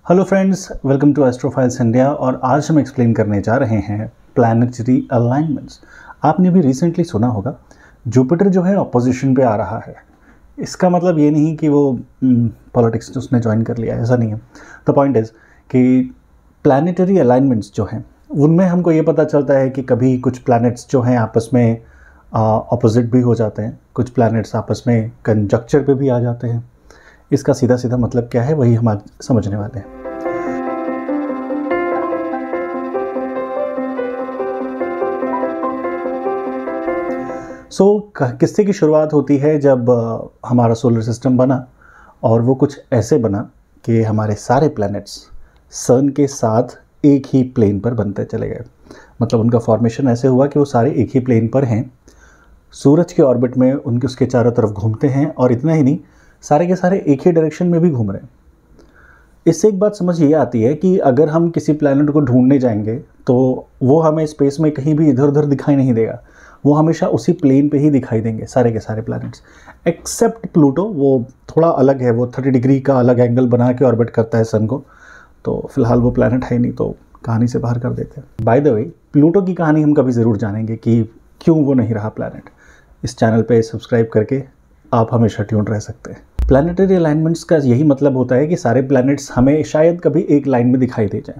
Hello friends, welcome to Astrophiles India. और आज हम एक्सप्लेन करने जा रहे हैं प्लैनेटरी अलाइनमेंट्स। आपने भी रिसेंटली सुना होगा जुपिटर जो है अपोजिशन पे आ रहा है। इसका मतलब ये नहीं कि वो पॉलिटिक्स उसने ज्वाइन कर लिया, ऐसा नहीं है। द पॉइंट इज़ कि प्लैनेटरी अलाइनमेंट्स जो हैं उनमें हमको ये पता चलता है कि कभी कुछ प्लैनेट्स जो हैं आपस में अपोजिट भी हो जाते हैं, कुछ प्लैनेट्स आपस में कंजक्चर पे भी आ जाते हैं। इसका सीधा सीधा मतलब क्या है वही हम आज समझने वाले हैं। किस्से की शुरुआत होती है जब हमारा सोलर सिस्टम बना और वो कुछ ऐसे बना कि हमारे सारे प्लैनेट्स सन के साथ एक ही प्लेन पर बनते चले गए। मतलब उनका फॉर्मेशन ऐसे हुआ कि वो सारे एक ही प्लेन पर हैं, सूरज के ऑर्बिट में उनके उसके चारों तरफ घूमते हैं, और इतना ही नहीं, सारे के सारे एक ही डायरेक्शन में भी घूम रहे हैं। इससे एक बात समझ ये आती है कि अगर हम किसी प्लैनेट को ढूंढने जाएंगे तो वो हमें स्पेस में कहीं भी इधर उधर दिखाई नहीं देगा, वो हमेशा उसी प्लेन पे ही दिखाई देंगे सारे के सारे प्लैनेट्स, एक्सेप्ट प्लूटो। वो थोड़ा अलग है, वो 30 डिग्री का अलग एंगल बना के ऑर्बिट करता है सन को, तो फिलहाल वो प्लैनेट है नहीं, तो कहानी से बाहर कर देते हैं। बाय द वे, प्लूटो की कहानी हम कभी ज़रूर जानेंगे कि क्यों वो नहीं रहा प्लैनेट। इस चैनल पे सब्सक्राइब करके आप हमेशा ट्यून रह सकते हैं। प्लैनेटरी अलाइनमेंट्स का यही मतलब होता है कि सारे प्लैनेट्स हमें शायद कभी एक लाइन में दिखाई दे जाएं।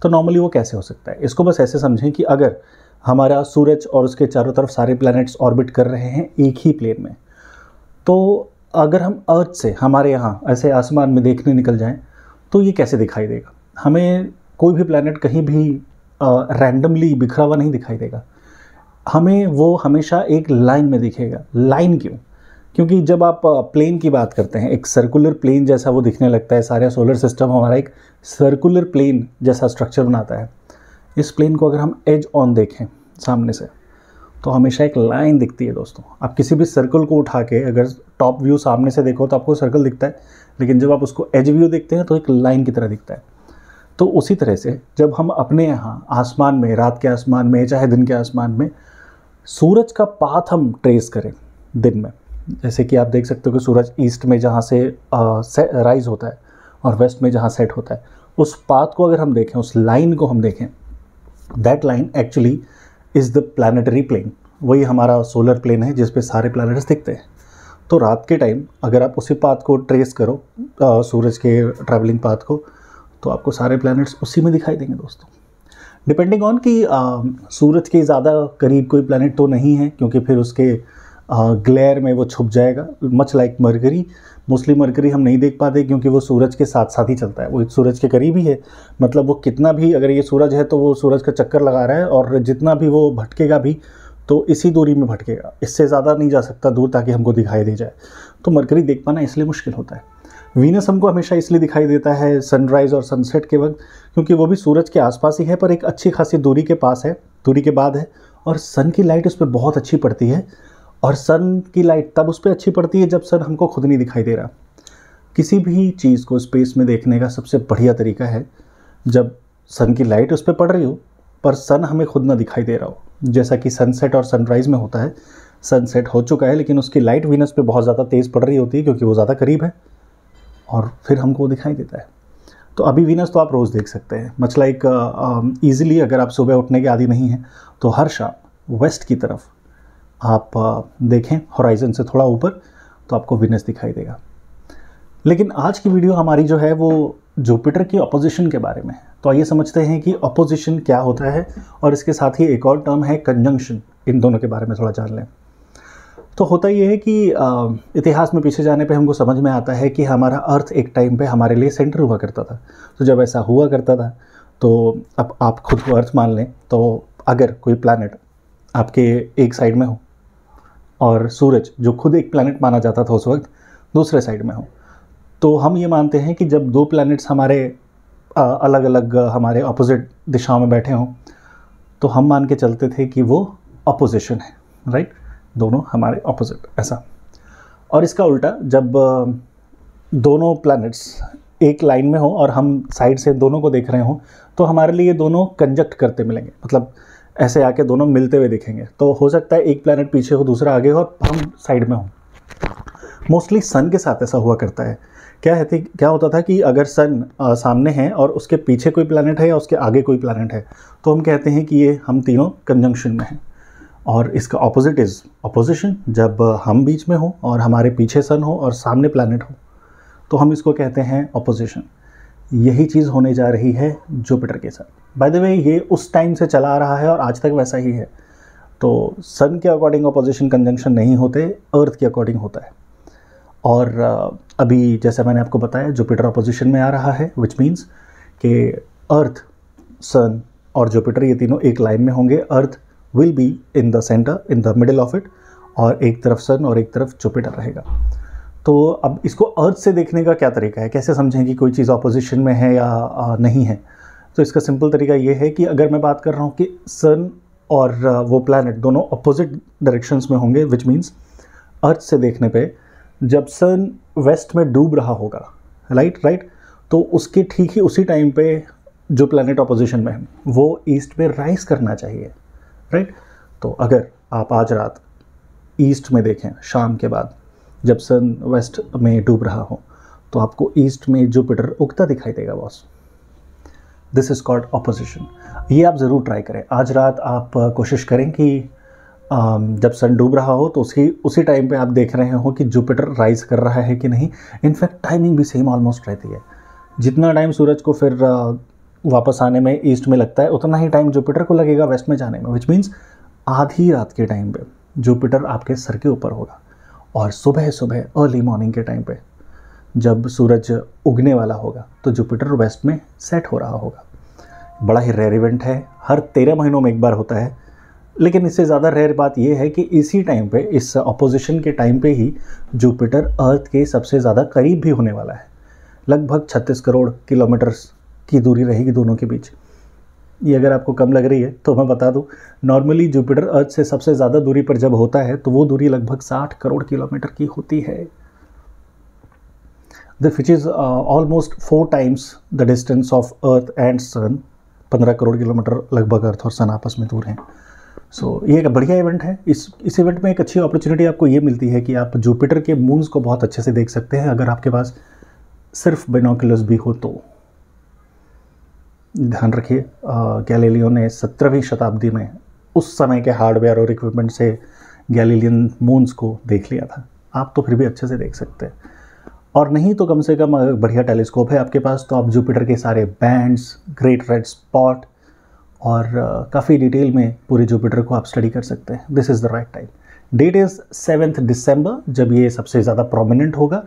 तो नॉर्मली वो कैसे हो सकता है, इसको बस ऐसे समझें कि अगर हमारा सूरज और उसके चारों तरफ सारे प्लैनेट्स ऑर्बिट कर रहे हैं एक ही प्लेन में, तो अगर हम अर्थ से हमारे यहाँ ऐसे आसमान में देखने निकल जाएं तो ये कैसे दिखाई देगा। हमें कोई भी प्लैनेट कहीं भी रैंडमली बिखरा हुआ नहीं दिखाई देगा, हमें वो हमेशा एक लाइन में दिखेगा। लाइन क्यों? क्योंकि जब आप प्लेन की बात करते हैं, एक सर्कुलर प्लेन जैसा वो दिखने लगता है। सारा सोलर सिस्टम हमारा एक सर्कुलर प्लेन जैसा स्ट्रक्चर बनाता है। इस प्लेन को अगर हम एज ऑन देखें सामने से तो हमेशा एक लाइन दिखती है दोस्तों। आप किसी भी सर्कल को उठा के अगर टॉप व्यू सामने से देखो तो आपको सर्कल दिखता है, लेकिन जब आप उसको एज व्यू देखते हैं तो एक लाइन की तरह दिखता है। तो उसी तरह से जब हम अपने यहाँ आसमान में, रात के आसमान में चाहे दिन के आसमान में, सूरज का पाथ हम ट्रेस करें दिन में, जैसे कि आप देख सकते हो कि सूरज ईस्ट में जहाँ से राइज होता है और वेस्ट में जहाँ सेट होता है, उस पाथ को अगर हम देखें, उस लाइन को हम देखें, that line actually is the planetary plane. वही हमारा सोलर प्लेन है जिस पे सारे प्लैनेट्स दिखते हैं। तो रात के टाइम अगर आप उसी पाथ को ट्रेस करो, सूरज के ट्रैवलिंग पाथ को, तो आपको सारे प्लैनेट्स उसी में दिखाई देंगे दोस्तों। डिपेंडिंग ऑन कि सूरज के ज़्यादा करीब कोई प्लैनेट तो नहीं है, क्योंकि फिर उसके ग्लेयर में वो छुप जाएगा। Much like mercury, mostly mercury हम नहीं देख पाते क्योंकि वो सूरज के साथ साथ ही चलता है, वो सूरज के करीब ही है। मतलब वो कितना भी, अगर ये सूरज है तो वो सूरज का चक्कर लगा रहा है, और जितना भी वो भटकेगा भी तो इसी दूरी में भटकेगा, इससे ज़्यादा नहीं जा सकता दूर ताकि हमको दिखाई दे जाए। तो मरकरी देख पाना इसलिए मुश्किल होता है। वीनस हमको हमेशा इसलिए दिखाई देता है सनराइज़ और सनसेट के वक्त, क्योंकि वो भी सूरज के आसपास ही है पर एक अच्छी खासी दूरी के पास है, दूरी के बाद है, और सन की लाइट उस पर बहुत अच्छी पड़ती है। और सन की लाइट तब उस पर अच्छी पड़ती है जब सन हमको खुद नहीं दिखाई दे रहा। किसी भी चीज़ को स्पेस में देखने का सबसे बढ़िया तरीका है जब सन की लाइट उस पर पड़ रही हो पर सन हमें खुद ना दिखाई दे रहा हो, जैसा कि सनसेट और सनराइज़ में होता है। सनसेट हो चुका है लेकिन उसकी लाइट वीनस पे बहुत ज़्यादा तेज़ पड़ रही होती है क्योंकि वो ज़्यादा करीब है, और फिर हमको दिखाई देता है। तो अभी वीनस तो आप रोज़ देख सकते हैं। मच लाइक ईज़िली अगर आप सुबह उठने के आदी नहीं हैं तो हर शाम वेस्ट की तरफ आप देखें हॉराइज़न से थोड़ा ऊपर, तो आपको वीनस दिखाई देगा। लेकिन आज की वीडियो हमारी जो है वो जुपिटर की अपोजिशन के बारे में है। तो आइए समझते हैं कि अपोजिशन क्या होता है, और इसके साथ ही एक और टर्म है कंजंक्शन। इन दोनों के बारे में थोड़ा जान लें। तो होता ये है कि इतिहास में पीछे जाने पे हमको समझ में आता है कि हमारा अर्थ एक टाइम पे हमारे लिए सेंटर हुआ करता था। तो जब ऐसा हुआ करता था तो अब आप खुद को अर्थ मान लें, तो अगर कोई प्लैनेट आपके एक साइड में हो और सूरज, जो खुद एक प्लैनेट माना जाता था उस वक्त, दूसरे साइड में हो, तो हम ये मानते हैं कि जब दो प्लैनेट्स हमारे अलग अलग हमारे अपोजिट दिशाओं में बैठे हों तो हम मान के चलते थे कि वो अपोजिशन है, राइट, दोनों हमारे अपोजिट ऐसा। और इसका उल्टा, जब दोनों प्लैनेट्स एक लाइन में हो और हम साइड से दोनों को देख रहे हों तो हमारे लिए दोनों कंजक्ट करते मिलेंगे, मतलब ऐसे आके दोनों मिलते हुए दिखेंगे। तो हो सकता है एक प्लैनेट पीछे हो, दूसरा आगे हो, और हम साइड में हो। मोस्टली सन के साथ ऐसा हुआ करता है क्या होता था कि अगर सन सामने है और उसके पीछे कोई प्लैनेट है या उसके आगे कोई प्लैनेट है, तो हम कहते हैं कि ये हम तीनों कंजंक्शन में हैं। और इसका ऑपोजिट इज़ ऑपोजिशन। जब हम बीच में हो और हमारे पीछे सन हो और सामने प्लैनेट हो, तो हम इसको कहते हैं ऑपोजिशन। यही चीज़ होने जा रही है जुपिटर के साथ। बाय द वे, ये उस टाइम से चला आ रहा है और आज तक वैसा ही है। तो सन के अकॉर्डिंग ऑपोजिशन कंजंक्शन नहीं होते, अर्थ के अकॉर्डिंग होता है। और अभी जैसे मैंने आपको बताया, जुपिटर ऑपोजिशन में आ रहा है, विच मीन्स कि अर्थ, सन और जुपिटर ये तीनों एक लाइन में होंगे। Earth will be in the centre, in the middle of it, और एक तरफ सन और एक तरफ जुपिटर रहेगा। तो अब इसको अर्थ से देखने का क्या तरीका है, कैसे समझें कि कोई चीज़ ऑपोजिशन में है या नहीं है। तो इसका सिंपल तरीका ये है कि अगर मैं बात कर रहा हूँ कि सन और वो प्लैनेट दोनों अपोजिट डायरेक्शंस में होंगे, विच मीन्स अर्थ से देखने पे जब सन वेस्ट में डूब रहा होगा, राइट, तो उसके ठीक ही उसी टाइम पे जो प्लैनेट ऑपोजिशन में है वो ईस्ट में राइज करना चाहिए, राइट। तो अगर आप आज रात ईस्ट में देखें शाम के बाद, जब सन वेस्ट में डूब रहा हो, तो आपको ईस्ट में जुपिटर उगता दिखाई देगा boss. This is called opposition. ये आप ज़रूर ट्राई करें। आज रात आप कोशिश करें कि जब सन डूब रहा हो तो उसी टाइम पे आप देख रहे हो कि जुपिटर राइज कर रहा है कि नहीं। इनफैक्ट टाइमिंग भी सेम ऑलमोस्ट रहती है। जितना टाइम सूरज को फिर वापस आने में ईस्ट में लगता है, उतना ही टाइम जुपिटर को लगेगा वेस्ट में जाने में, विच मीन्स आधी रात के टाइम पे जुपिटर आपके सर के ऊपर होगा। और सुबह सुबह अर्ली मॉर्निंग के टाइम पे जब सूरज उगने वाला होगा तो जुपिटर वेस्ट में सेट हो रहा होगा। बड़ा ही रेयर इवेंट है, हर 13 महीनों में एक बार होता है। लेकिन इससे ज़्यादा रेयर बात यह है कि इसी टाइम पे, इस ऑपोजिशन के टाइम पे ही जुपिटर अर्थ के सबसे ज़्यादा करीब भी होने वाला है। लगभग 36 करोड़ किलोमीटर की दूरी रहेगी दोनों के बीच। ये अगर आपको कम लग रही है तो मैं बता दूं, नॉर्मली जुपिटर अर्थ से सबसे ज़्यादा दूरी पर जब होता है तो वो दूरी लगभग 60 करोड़ किलोमीटर की होती है, which is almost 4 times the distance of earth and sun. 15 crore kilometre लगभग अर्थ और सन आपस में दूर हैं। सो ये एक बढ़िया इवेंट है। इस इवेंट में एक अच्छी अपॉर्चुनिटी आपको ये मिलती है कि आप जुपिटर के मून्स को बहुत अच्छे से देख सकते हैं, अगर आपके पास सिर्फ बाइनोकुलर्स भी हो तो। ध्यान रखिए, गैलीलियो ने 17वीं शताब्दी में उस समय के हार्डवेयर और इक्विपमेंट से गैलीलियन मून्स को देख लिया था। आप तो फिर भी अच्छे से देख सकते हैं, और नहीं तो कम से कम बढ़िया टेलीस्कोप है आपके पास तो आप जुपिटर के सारे बैंड्स, ग्रेट रेड स्पॉट और काफ़ी डिटेल में पूरे जुपिटर को आप स्टडी कर सकते हैं। This is the right time. That is 7 दिसंबर, जब ये सबसे ज़्यादा प्रोमिनेंट होगा,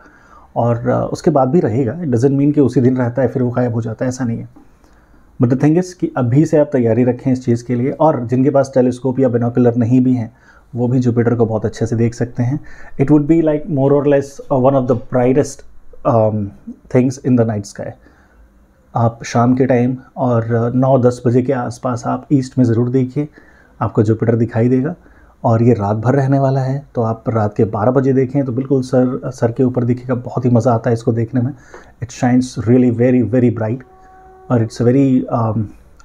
और उसके बाद भी रहेगा। इट डजंट मीन कि उसी दिन रहता है फिर वो गायब हो जाता है, ऐसा नहीं है। बट द थिंग इज़ कि अभी से आप तैयारी रखें इस चीज़ के लिए, और जिनके पास टेलीस्कोप या बाइनोकुलर नहीं भी हैं वो भी जुपिटर को बहुत अच्छे से देख सकते हैं। It would be like more और less one of the brightest things in the night sky. आप शाम के टाइम और 9-10 बजे के आसपास आप ईस्ट में ज़रूर देखिए, आपको जुपिटर दिखाई देगा। और ये रात भर रहने वाला है, तो आप रात के 12 बजे देखें तो बिल्कुल सर के ऊपर दिखेगा। बहुत ही मज़ा आता है इसको देखने में। It shines really very very bright, और it's a very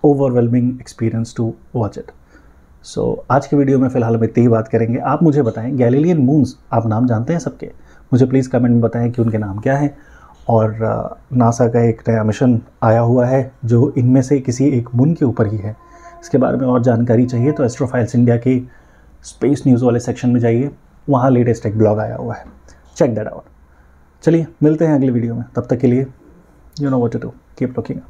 overwhelming experience to watch it. So आज के वीडियो में फ़िलहाल हम इतनी ही बात करेंगे। आप मुझे बताएं, गैलीलियन मून्स आप नाम जानते हैं सबके? मुझे प्लीज़ कमेंट में बताएं कि उनके नाम क्या हैं। और नासा का एक नया मिशन आया हुआ है जो इनमें से किसी एक मून के ऊपर ही है। इसके बारे में और जानकारी चाहिए तो एस्ट्रोफाइल्स इंडिया के स्पेस न्यूज़ वाले सेक्शन में जाइए, वहाँ लेटेस्ट एक ब्लॉग आया हुआ है, चेक दैट आउट। चलिए मिलते हैं अगली वीडियो में, तब तक के लिए you know what to do, keep looking up.